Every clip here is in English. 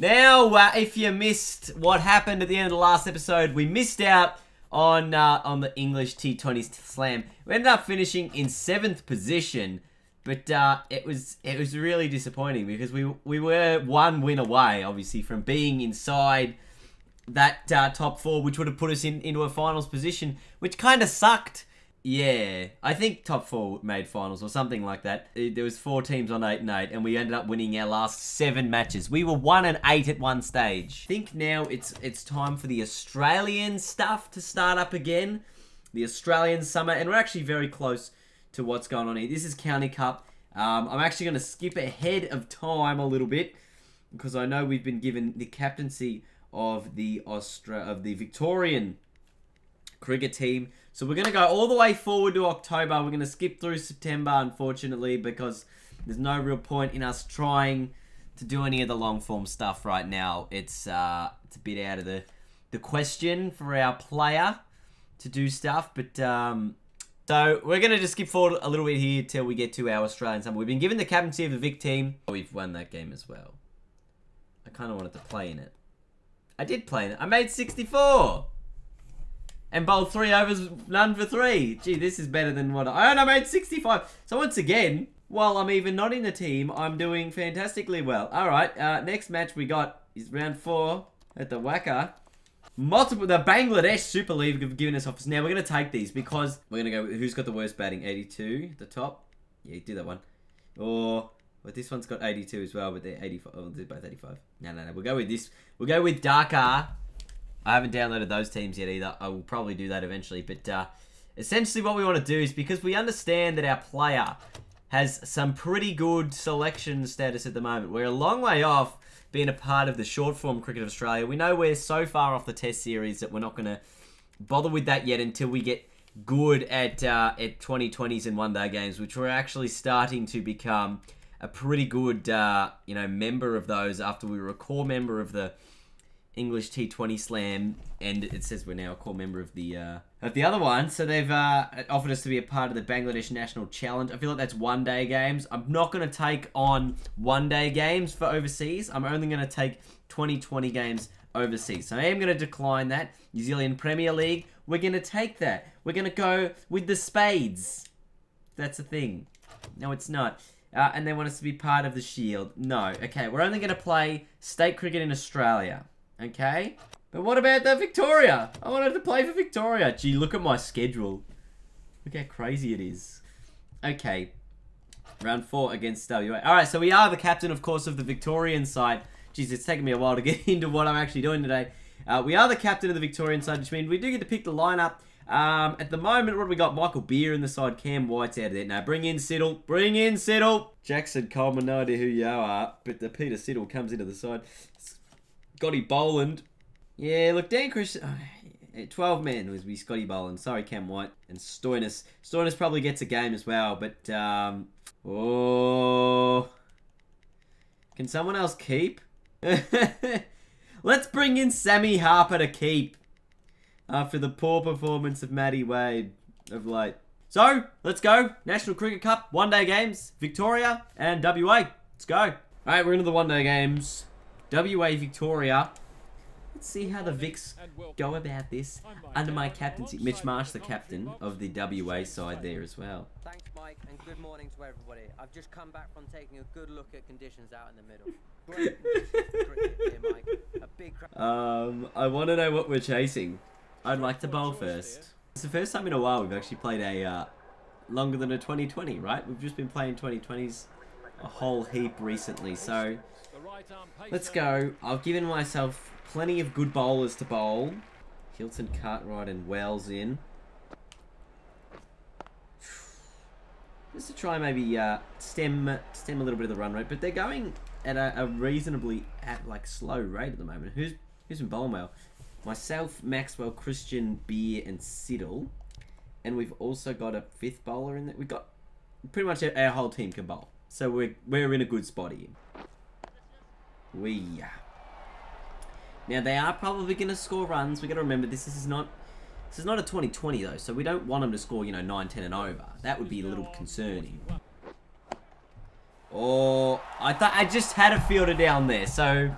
Now, if you missed what happened at the end of the last episode, we missed out on the English T20 Slam. We ended up finishing in 7th position, but it was really disappointing because we were one win away, obviously, from being inside that top 4, which would have put us into a finals position, which kind of sucked. Yeah, I think top 4 made finals or something like that. There was 4 teams on 8 and 8, and we ended up winning our last 7 matches. We were 1 and 8 at one stage. I think now it's time for the Australian stuff to start up again. The Australian Summer, and we're actually very close to what's going on here. This is County Cup. I'm actually going to skip ahead of time a little bit because I know we've been given the captaincy of the Victorian cricket team. So we're going to go all the way forward to October. We're going to skip through September, unfortunately, because there's no real point in us trying to do any of the long form stuff right now. It's a bit out of the question for our player to do stuff. But so we're going to just skip forward a little bit here till we get to our Australian Summer. We've been given the captaincy of the Vic team. We've won that game as well. I kind of wanted to play in it. I did play in it. I made 64. And bowled 3 overs, none for 3. Gee, this is better than what I made 65. So once again, while I'm even not in the team, I'm doing fantastically well. Alright, next match we got is round 4 at the Wacker. The Bangladesh Super League have given us offers. Now we're going to take these because we're going to go with who's got the worst batting. 82 at the top. Yeah, do that one. Or, well, this one's got 82 as well, but they're 85. Oh, they're both 85. No. We'll go with this. We'll go with Dhaka. I haven't downloaded those teams yet either. I will probably do that eventually. But essentially what we want to do is, because we understand that our player has some pretty good selection status at the moment. We're a long way off being a part of the short form cricket of Australia. We know we're so far off the test series that we're not going to bother with that yet until we get good at 2020s and one-day games, which we're actually starting to become a pretty good member of those after we were a core member of the English T20 Slam, and it says we're now a core member of the other one. So they've offered us to be a part of the Bangladesh National Challenge. I feel like that's one-day games. I'm not going to take on one-day games for overseas. I'm only going to take 2020 games overseas. So I am going to decline that. New Zealand Premier League, we're going to take that. We're going to go with the Spades. That's a thing. No, it's not. And they want us to be part of the Shield. No. Okay, we're only going to play state cricket in Australia. Okay? But what about the Victoria? I wanted to play for Victoria. Gee, look at my schedule. Look how crazy it is. Okay. Round 4 against WA. Alright, so we are the captain, of course, of the Victorian side. Jeez, it's taken me a while to get into what I'm actually doing today. We are the captain of the Victorian side, which means we do get to pick the lineup. At the moment, what have we got? Michael Beer in the side. Cam White's out of there. Now, bring in Siddle. Bring in Siddle. Jackson Coleman, no idea who you are. But the Peter Siddle comes into the side. Scotty Boland. Yeah, look, Dan Christian. 12 men was Scotty Boland. Sorry, Cam White. And Stoinis. Stoinis probably gets a game as well, but, oh. Can someone else keep? Let's bring in Sammy Harper to keep. After the poor performance of Matty Wade of late. So, let's go. National Cricket Cup, one-day games, Victoria and WA. Let's go. Alright, we're into the one-day games. WA Victoria. Let's see how the Vics go about this under my captaincy. Mitch Marsh, the captain of the WA side there as well. Thanks, Mike, and good morning to everybody. I've just come back from taking a good look at conditions out in the middle. Great cricket here, Mike. A big I want to know what we're chasing. I'd like to bowl first. It's the first time in a while we've actually played a longer than a 2020, right? We've just been playing 2020s a whole heap recently, so let's go. I've given myself plenty of good bowlers to bowl. Hilton, Cartwright and Wells in. Just to try and maybe stem a little bit of the run rate, but they're going at a reasonably slow rate at the moment. Who's been bowling well? Myself, Maxwell, Christian, Beer and Siddle. And we've also got a 5th bowler in there. We've got pretty much our whole team can bowl. So we're in a good spot here. Now they are probably going to score runs. We got to remember this is not a 2020 though, so we don't want them to score 9, 10 and over. That would be a little concerning. Oh, I just had a fielder down there, so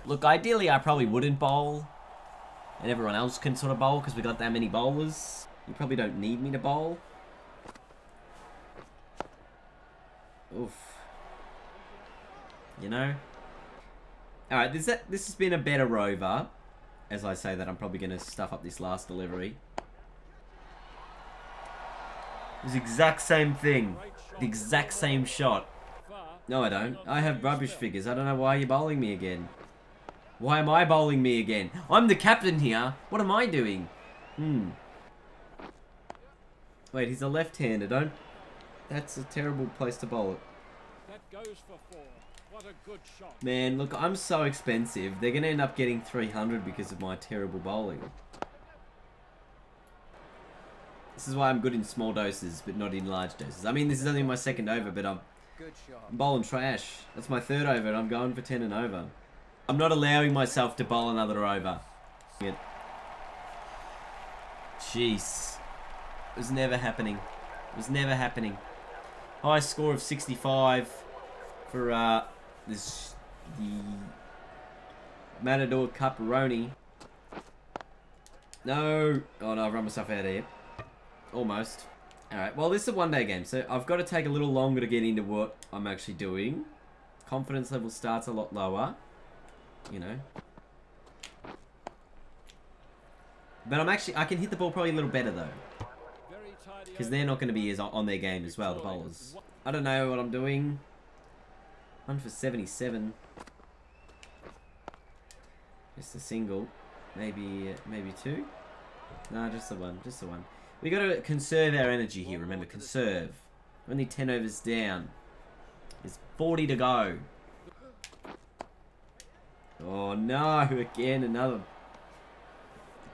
Look, ideally I probably wouldn't bowl. And everyone else can sort of bowl because we got that many bowlers. You probably don't need me to bowl. Oof. You know? Alright, this has been a better over. As I say that, I'm probably going to stuff up this last delivery. It's the exact same thing. The exact same shot. No, I don't. I have rubbish figures. I don't know why you're bowling me again. Why am I bowling me again? I'm the captain here. What am I doing? Wait, he's a left-hander. Don't... That's a terrible place to bowl it. That goes for 4. What a good shot. Man, look, I'm so expensive. They're going to end up getting 300 because of my terrible bowling. This is why I'm good in small doses, but not in large doses. I mean, this is only my second over, but I'm bowling trash. That's my third over, and I'm going for 10 and over. I'm not allowing myself to bowl another over. Jeez. It was never happening. It was never happening. High score of 65 for the Matador Cuparoni. No. Oh no, I've run myself out of here. Almost. Alright, well this is a one-day game, so I've got to take a little longer to get into what I'm actually doing. Confidence level starts a lot lower. You know. But I can hit the ball probably a little better though. Because they're not going to be as on their game as well, the bowlers. I don't know what I'm doing. 1 for 77. Just a single. Maybe 2. No, just the one. Just the one. We got to conserve our energy here. Remember, conserve. Only 10 overs down. There's 40 to go. Oh no! Again, another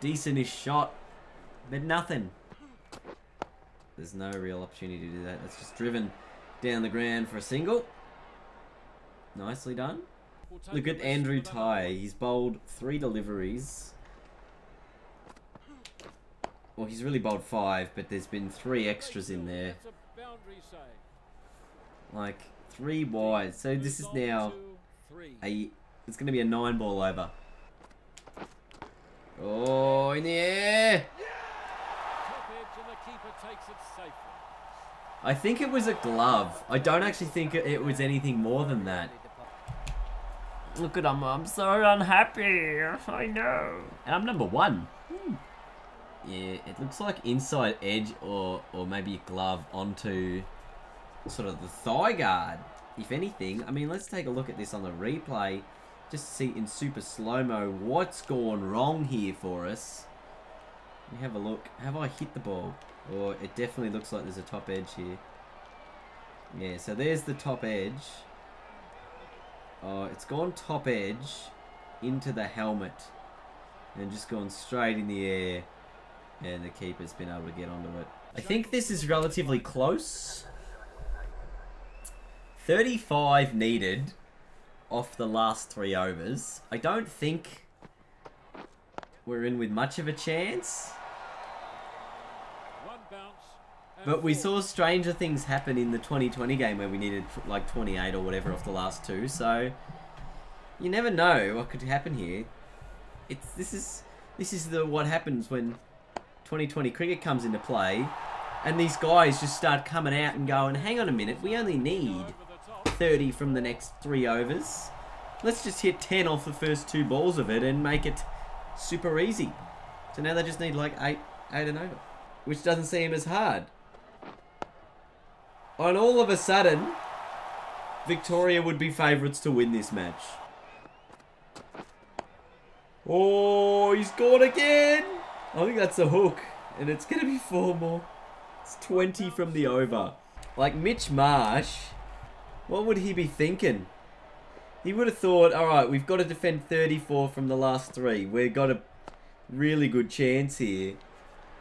decentish shot, but nothing. There's no real opportunity to do that. It's just driven down the ground for a single. Nicely done. Look at Andrew Ty. He's bowled 3 deliveries. Well, he's really bowled 5, but there's been 3 extras in there. Like 3 wide. So this is now it's going to be a 9-ball over. Oh, in the air! I think it was a glove. I don't actually think it was anything more than that. Look at him. I'm so unhappy. I know. And I'm number 1. Yeah, it looks like inside edge or maybe a glove onto sort of the thigh guard, if anything. I mean, let's take a look at this on the replay. Just to see in super slow-mo what's gone wrong here for us. Let me have a look. Have I hit the ball? Oh, it definitely looks like there's a top edge here. Yeah, so there's the top edge. Oh, it's gone top edge into the helmet. And just gone straight in the air. And the keeper's been able to get onto it. I think this is relatively close. 35 needed off the last 3 overs. I don't think we're in with much of a chance. But we saw stranger things happen in the 2020 game where we needed like 28 or whatever off the last 2. So you never know what could happen here. This is what happens when 2020 cricket comes into play, and these guys just start coming out and going, hang on a minute, we only need 30 from the next 3 overs. Let's just hit 10 off the first 2 balls of it and make it super easy. So now they just need like 8 and over, which doesn't seem as hard. And all of a sudden, Victoria would be favourites to win this match. Oh, he's gone again! I think that's a hook, and it's going to be 4 more. It's 20 from the over. Like Mitch Marsh, what would he be thinking? He would have thought, alright, we've got to defend 34 from the last 3. We've got a really good chance here.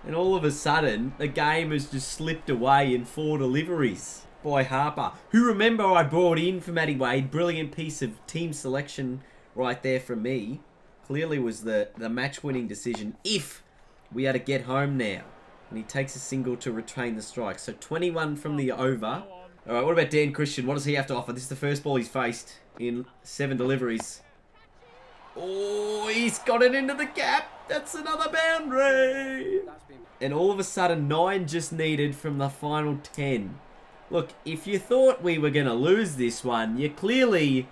And all of a sudden, the game has just slipped away in 4 deliveries by Harper. Who, remember, I brought in for Matty Wade. Brilliant piece of team selection right there from me. Clearly was the match-winning decision if we had to get home now. And he takes a single to retain the strike. So 21 from the over. All right, what about Dan Christian? What does he have to offer? This is the first ball he's faced in 7 deliveries. Oh, he's got it into the gap. That's another boundary. And all of a sudden, 9 just needed from the final 10. Look, if you thought we were going to lose this one, you clearly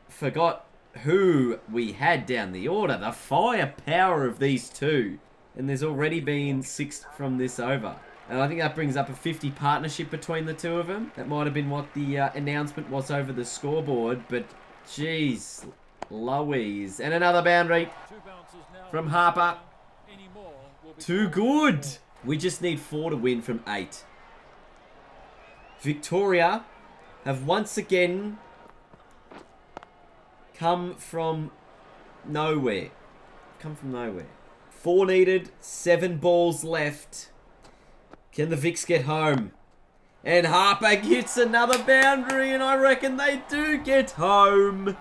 forgot who we had down the order. The firepower of these two. And there's already been 6 from this over. And I think that brings up a 50 partnership between the two of them. That might have been what the announcement was over the scoreboard. But, jeez, Louise. And another boundary from Harper. Too good. We just need 4 to win from 8. Victoria have once again come from nowhere. 4 needed, 7 balls left. Can the Vicks get home? And Harper gets another boundary, and I reckon they do get home.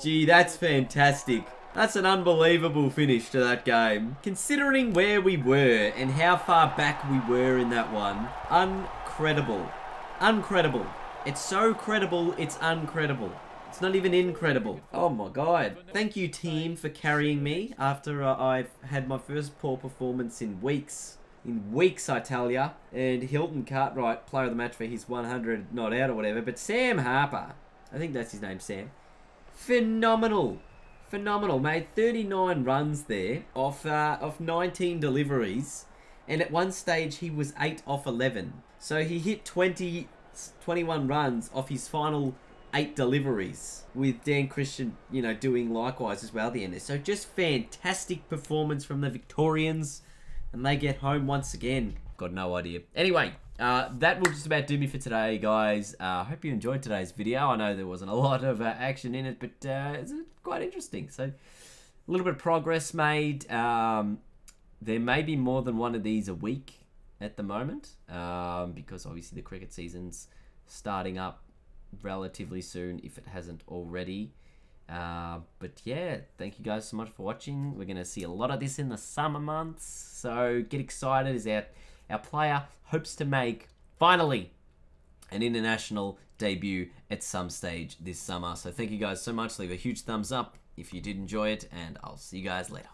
Gee, that's fantastic. That's an unbelievable finish to that game. Considering where we were and how far back we were in that one. Uncredible. Uncredible. It's so credible, it's uncredible. It's not even incredible. Oh my god. Thank you, team, for carrying me after I've had my first poor performance in weeks. In weeks, I tell ya. And Hilton Cartwright, player of the match for his 100 not out or whatever. But Sam Harper, I think that's his name, Sam. Phenomenal. Phenomenal. Made 39 runs there off 19 deliveries. And at one stage, he was 8 off 11. So he hit 21 runs off his final 8 deliveries, with Dan Christian, you know, doing likewise as well at the end there. So just fantastic performance from the Victorians, and they get home once again. Got no idea. Anyway, that will just about do me for today, guys. I hope you enjoyed today's video. I know there wasn't a lot of action in it, but it's quite interesting. So a little bit of progress made. There may be more than one of these a week at the moment, because obviously the cricket season's starting up relatively soon if it hasn't already. But yeah, thank you guys so much for watching. We're going to see a lot of this in the summer months, so get excited as our player hopes to make, finally, an international debut at some stage this summer. So thank you guys so much. Leave a huge thumbs up if you did enjoy it, and I'll see you guys later.